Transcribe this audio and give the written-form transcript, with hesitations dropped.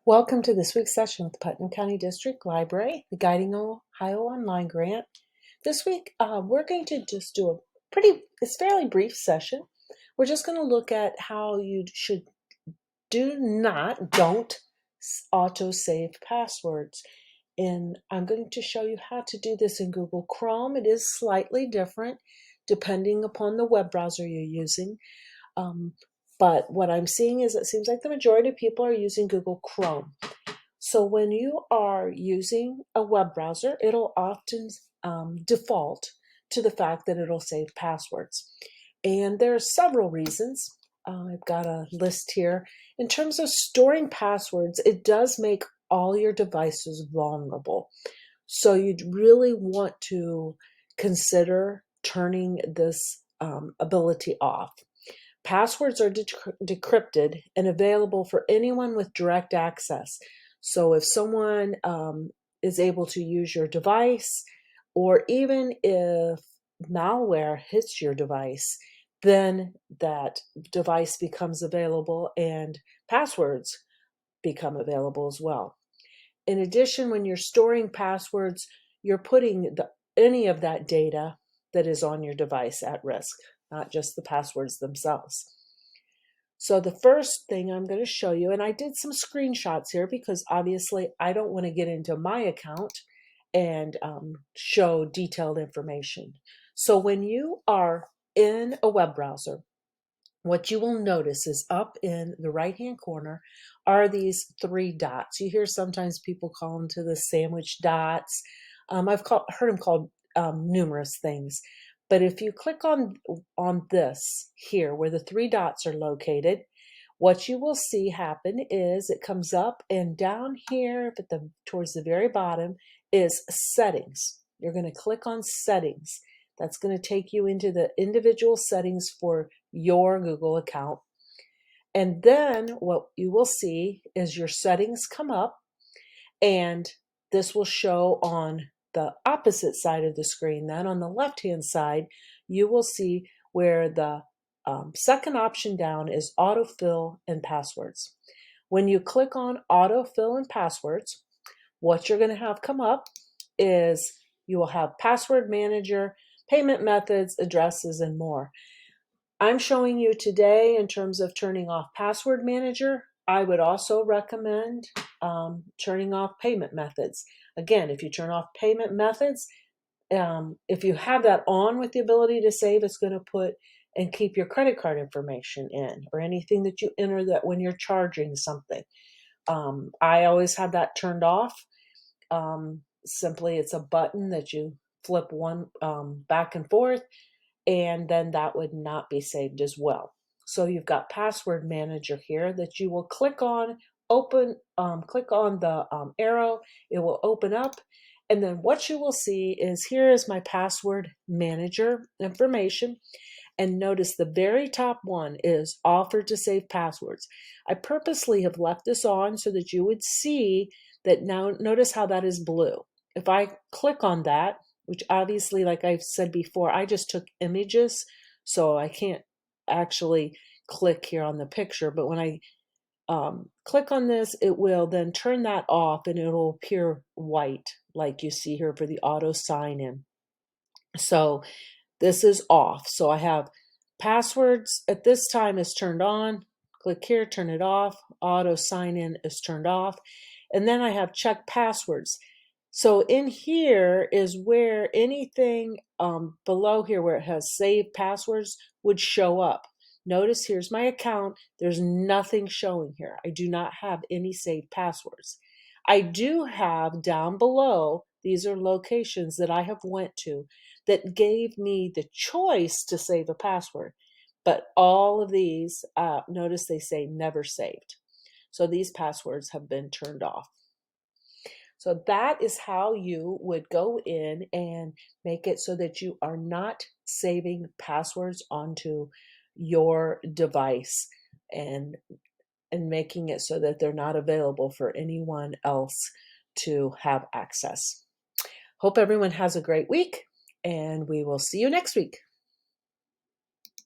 Welcome to this week's session with the Putnam County District Library, the Guiding Ohio Online Grant. This week, we're going to just do it's fairly brief session. We're just going to look at how you don't auto-save passwords. And I'm going to show you how to do this in Google Chrome. It is slightly different depending upon the web browser you're using. But what I'm seeing is it seems like the majority of people are using Google Chrome. So when you are using a web browser, it'll often default to the fact that it'll save passwords. And there are several reasons. I've got a list here. In terms of storing passwords, it does make all your devices vulnerable. So you'd really want to consider turning this ability off. Passwords are decrypted and available for anyone with direct access. So if someone is able to use your device, or even if malware hits your device, then that device becomes available and passwords become available as well. In addition, when you're storing passwords, you're putting any of that data that is on your device at risk, not just the passwords themselves. So the first thing I'm going to show you, and I did some screenshots here because obviously I don't want to get into my account and show detailed information. So when you are in a web browser, what you will notice is up in the right-hand corner are these three dots. You hear sometimes people call them to the sandwich dots. I've heard them called numerous things. But if you click on this here, where the three dots are located, what you will see happen is it comes up, and down here towards the very bottom is settings. You're going to click on settings. That's going to take you into the individual settings for your Google account. And then what you will see is your settings come up, and this will show on the opposite side of the screen. Then on the left-hand side, you will see where the second option down is autofill and passwords. When you click on autofill and passwords, what you're going to have come up is you will have password manager, payment methods, addresses, and more. I'm showing you today in terms of turning off password manager. I would also recommend turning off payment methods. Again, if you turn off payment methods, if you have that on with the ability to save, it's going to put and keep your credit card information in, or anything that you enter that when you're charging something. I always have that turned off. Simply, it's a button that you flip one back and forth, and then that would not be saved as well. So you've got password manager here that you will click on, click on the arrow, it will open up, and then what you will see is here is my password manager information. And notice the very top one is offer to save passwords. I purposely have left this on so that you would see that. Now notice how that is blue. If I click on that, which obviously, like I've said before, I just took images, so I can't actually click here on the picture. But when I click on this, it will then turn that off, and it'll appear white like you see here for the auto sign in. So this is off. So I have passwords at this time is turned on. Click here, turn it off. Auto sign in is turned off. And then I have check passwords. So in here is where anything below here where it has saved passwords would show up. Notice here's my account. There's nothing showing here. I do not have any saved passwords. I do have down below, these are locations that I have went to that gave me the choice to save a password. But all of these, notice they say never saved. So these passwords have been turned off. So that is how you would go in and make it so that you are not saving passwords onto your device and making it so that they're not available for anyone else to have access. Hope everyone has a great week, and we will see you next week.